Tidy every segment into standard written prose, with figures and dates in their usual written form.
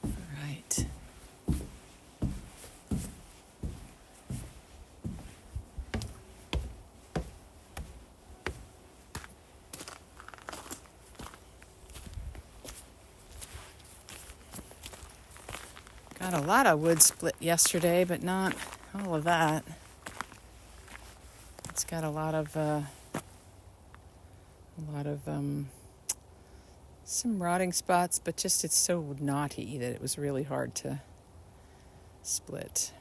All right. Got a lot of wood split yesterday, but not all of that. It's got a lot of some rotting spots, but just it's so knotty that it was really hard to split.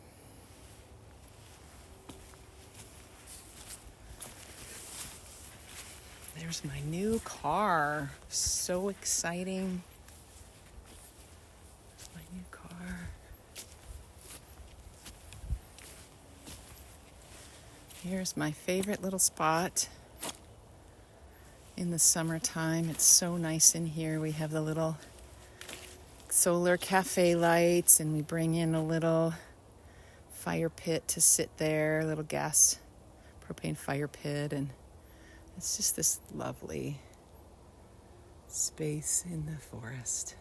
There's my new car. So exciting. There's my new car. Here's my favorite little spot in the summertime. It's so nice in here. We have the little solar cafe lights, and we bring in a little fire pit to sit there, a little gas propane fire pit, and it's just this lovely space in the forest.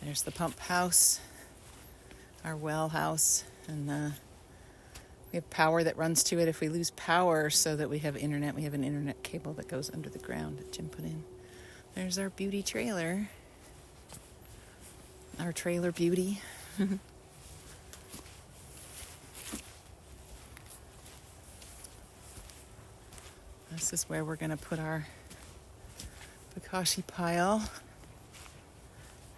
There's the pump house, our well house, and we have power that runs to it if we lose power, so that we have internet. We have an internet cable that goes under the ground that Jim put in. There's our beauty trailer, our trailer beauty. This is where we're going to put our bokashi pile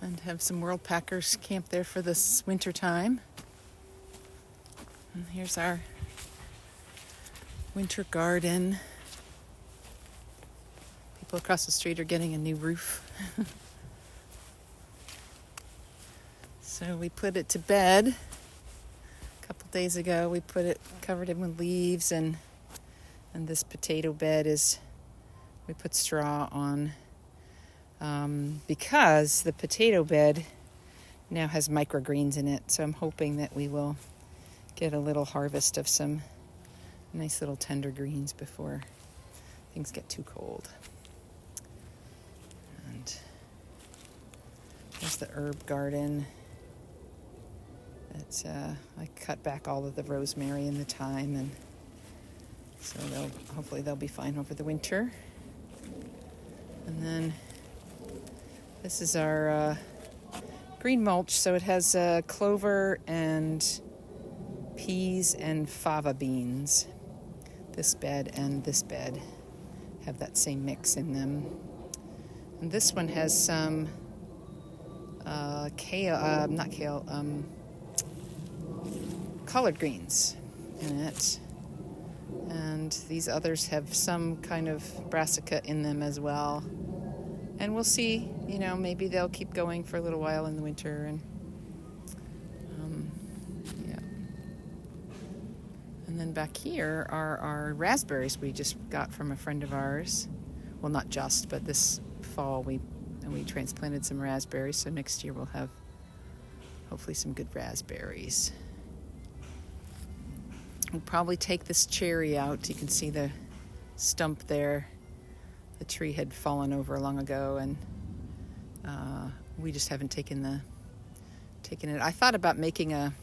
and have some world packers camp there for this winter time. And here's our winter garden. People across the street are getting a new roof. So we put it to bed a couple days ago. We covered it with leaves, and this potato bed we put straw on. Because the potato bed now has microgreens in it. So I'm hoping that we will get a little harvest of some nice little tender greens before things get too cold. And there's the herb garden. That's I cut back all of the rosemary and the thyme, and so hopefully they'll be fine over the winter. And then this is our green mulch, so it has clover and peas and fava beans. This bed and this bed have that same mix in them. And this one has some collard greens in it. And these others have some kind of brassica in them as well. And we'll see, maybe they'll keep going for a little while in the winter. And yeah. And then back here are our raspberries we just got from a friend of ours. Well, not just, but this fall we transplanted some raspberries. So next year we'll have hopefully some good raspberries. We'll probably take this cherry out. You can see the stump there. The tree had fallen over long ago, and we just haven't taken it. I thought about making a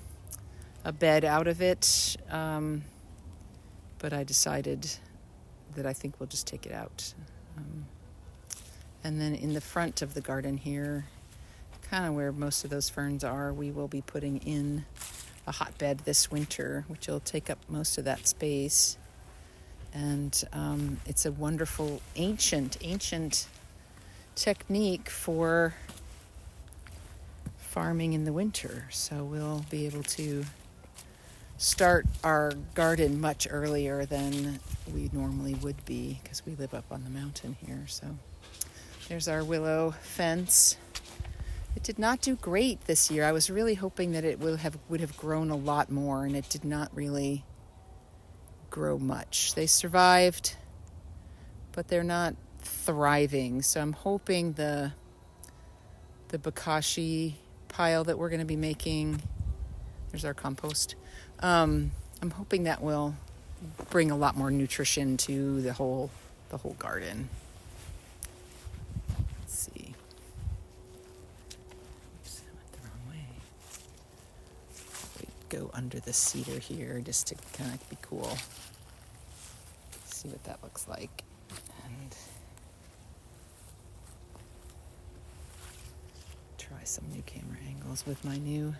bed out of it, but I decided that I think we'll just take it out. And then in the front of the garden here, kind of where most of those ferns are, we will be putting in a hotbed this winter, which will take up most of that space. And it's a wonderful ancient technique for farming in the winter. So we'll be able to start our garden much earlier than we normally would be, because we live up on the mountain here. So there's our willow fence. It did not do great this year. I was really hoping that it would have grown a lot more, and it did not really grow much. They survived, but they're not thriving. So I'm hoping the bokashi pile that we're going to be making There's our compost. I'm hoping that will bring a lot more nutrition to the whole garden. Let's see. Oops, I went the wrong way. We go under the cedar here just to kind of be cool. See what that looks like. And try some new camera angles with my new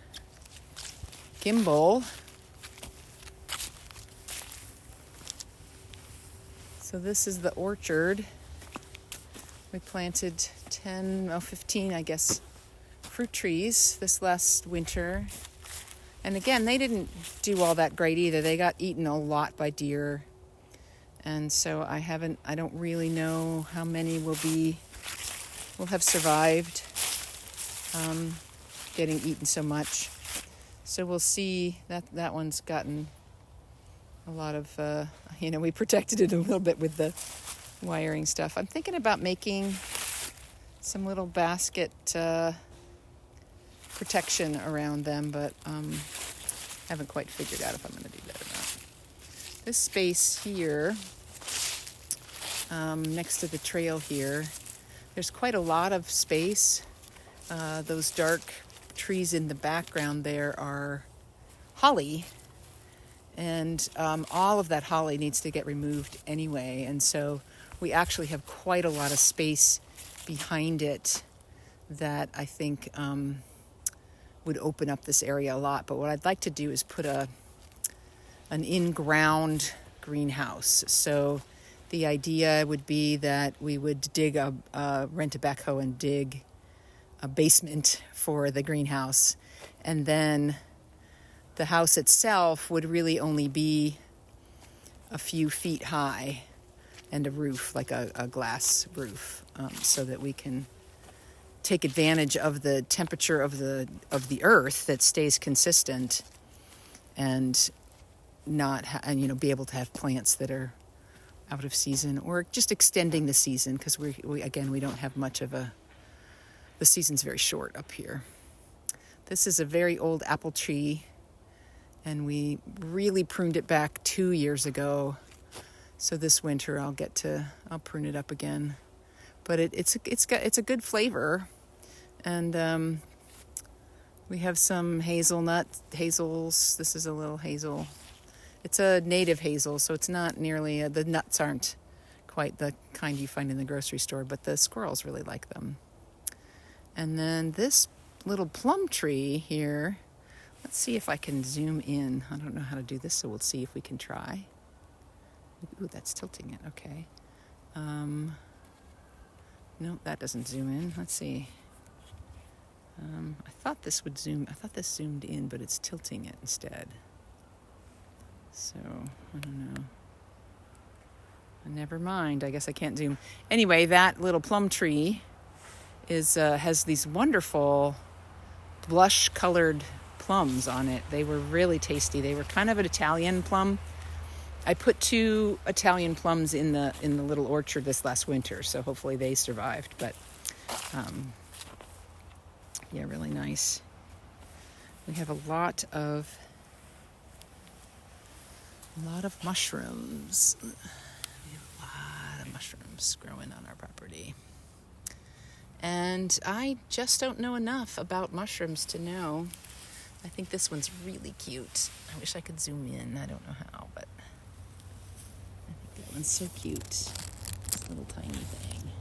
gimbal. So this is the orchard. We planted 15, I guess, fruit trees this last winter. And again, they didn't do all that great either. They got eaten a lot by deer. And so I don't really know how many will have survived getting eaten so much. So we'll see. That one's gotten a lot of, we protected it a little bit with the wiring stuff. I'm thinking about making some little basket protection around them, but haven't quite figured out if I'm going to do that or not. This space here, next to the trail here, there's quite a lot of space. Those dark trees in the background there are holly. And all of that holly needs to get removed anyway. And so we actually have quite a lot of space behind it that I think would open up this area a lot. But what I'd like to do is put an in-ground greenhouse. So the idea would be that we would rent a backhoe and dig a basement for the greenhouse. And then the house itself would really only be a few feet high and a roof, like a glass roof, so that we can take advantage of the temperature of the earth that stays consistent and be able to have plants that are out of season or just extending the season, because we don't have much of the season's very short up here. This is a very old apple tree, and we really pruned it back 2 years ago. So this winter I'll prune it up again. But it's a good flavor, and we have some hazels. This is a little hazel. It's a native hazel, so it's not nearly the nuts aren't quite the kind you find in the grocery store, but the squirrels really like them. And then this little plum tree here. Let's see if I can zoom in. I don't know how to do this, so we'll see if we can try. Ooh, that's tilting it. Okay. No, that doesn't zoom in. Let's see. I thought this zoomed in, but it's tilting it instead. So, I don't know. Never mind. I guess I can't zoom. Anyway, that little plum tree has these wonderful blush-colored plums on it. They were really tasty. They were kind of an Italian plum. I put 2 Italian plums in the little orchard this last winter, so hopefully they survived. But really nice. We have a lot of mushrooms. We have a lot of mushrooms growing on our property. And I just don't know enough about mushrooms to know. I think this one's really cute. I wish I could zoom in. I don't know how, but I think that one's so cute. This little tiny thing.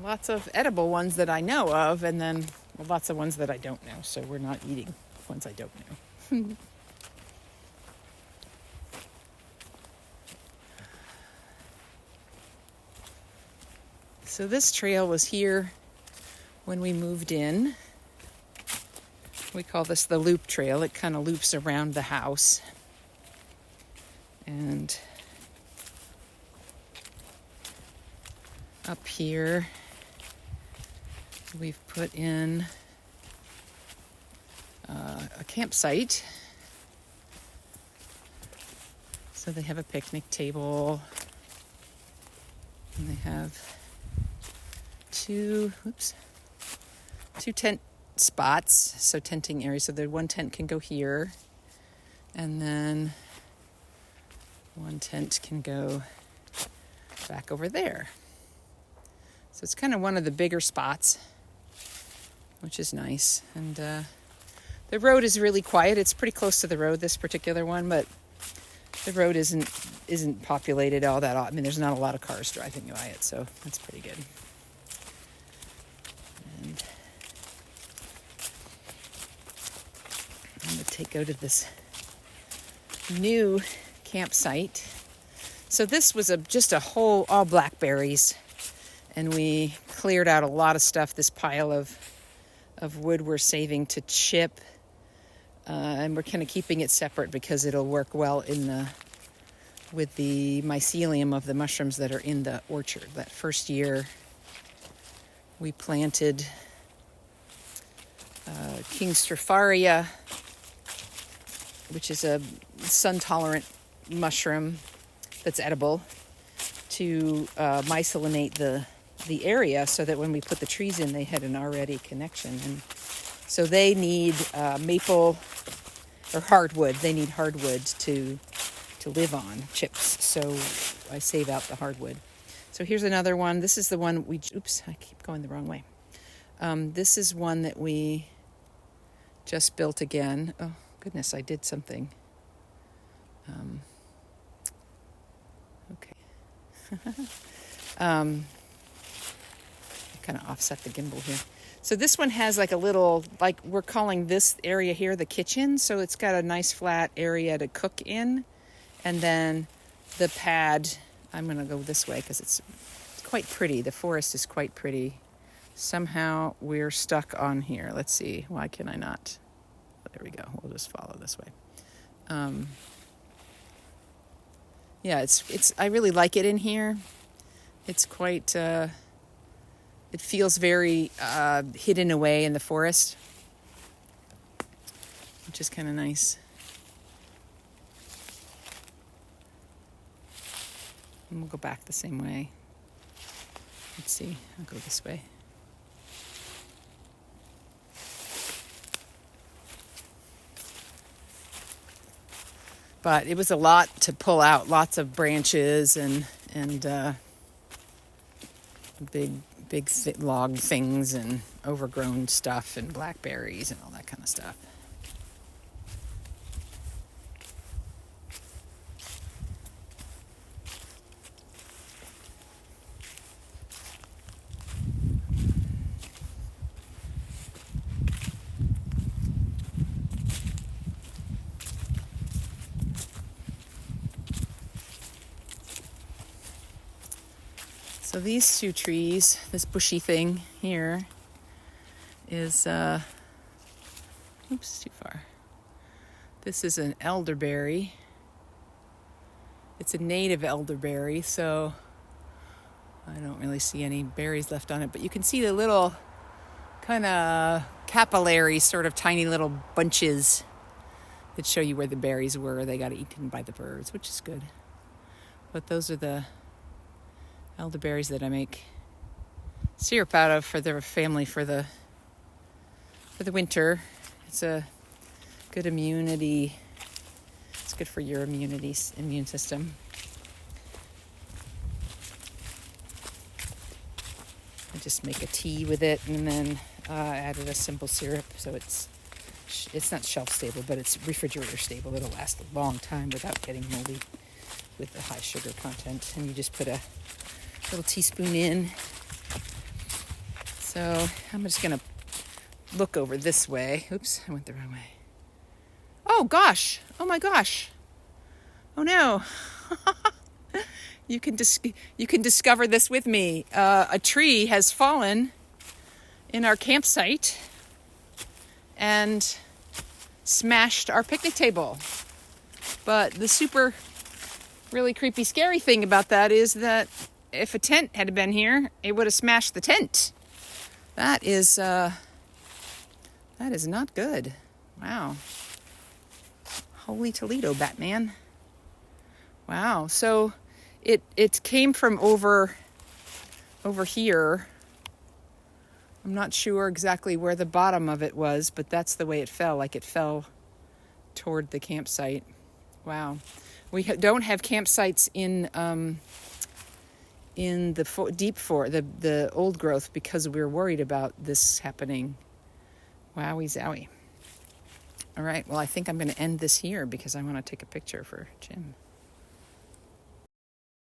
Lots of edible ones that I know of, and then lots of ones that I don't know. So we're not eating ones I don't know. So this trail was here when we moved in. We call this the loop trail. It kind of loops around the house. And up here, we've put in a campsite. So they have a picnic table, and they have two tent spots, so tenting areas. So the one tent can go here, and then one tent can go back over there. So it's kind of one of the bigger spots, which is nice. And the road is really quiet. It's pretty close to the road, this particular one, but the road isn't populated all that often. I mean, there's not a lot of cars driving by it, so that's pretty good. And I'm going to go to this new campsite. So this was just a whole, all blackberries, and we cleared out a lot of stuff. This pile of wood we're saving to chip, and we're kind of keeping it separate because it'll work well with the mycelium of the mushrooms that are in the orchard. That first year we planted King Stropharia, which is a sun-tolerant mushroom that's edible, to mycelinate the area so that when we put the trees in, they had an already connection. And so they need maple or hardwood. They need hardwood to live on, chips. So I save out the hardwood. So here's another one. This is the one I keep going the wrong way. This is one that we just built again. Oh, goodness, I did something. Okay. Kind of offset the gimbal here. So this one has like a little, like we're calling this area here the kitchen. So it's got a nice flat area to cook in. And then the pad, I'm going to go this way because it's quite pretty. The forest is quite pretty. Somehow we're stuck on here. Let's see. Why can I not? There we go. We'll just follow this way. Yeah, it's. I really like it in here. It's quite. It feels very hidden away in the forest, which is kind of nice. And we'll go back the same way. Let's see. I'll go this way. But it was a lot to pull out, lots of branches and big log things and overgrown stuff and blackberries and all that kind of stuff. So these two trees, this bushy thing here is, oops, too far. This is an elderberry. It's a native elderberry, so I don't really see any berries left on it, but you can see the little kind of capillary, sort of tiny little bunches that show you where the berries were. They got eaten by the birds, which is good. But those are the elderberries that I make syrup out of for the family for the winter. It's a good immunity. It's good for your immune system. I just make a tea with it and then added a simple syrup, so it's not shelf stable, but it's refrigerator stable. It'll last a long time without getting moldy with the high sugar content. And you just put a little teaspoon in. So I'm just going to look over this way. Oops, I went the wrong way. Oh gosh. Oh my gosh. Oh no. You can discover this with me. A tree has fallen in our campsite and smashed our picnic table. But the really creepy, scary thing about that is that if a tent had been here, it would have smashed the tent. That is not good. Wow. Holy Toledo, Batman. Wow. So it came from over here, I'm not sure exactly where the bottom of it was, but that's the way it fell, like it fell toward the campsite. Wow. We don't have campsites in the deep forest, the old growth, because we're worried about this happening. Wowie zowie. All right, well, I think I'm going to end this here because I want to take a picture for Jim.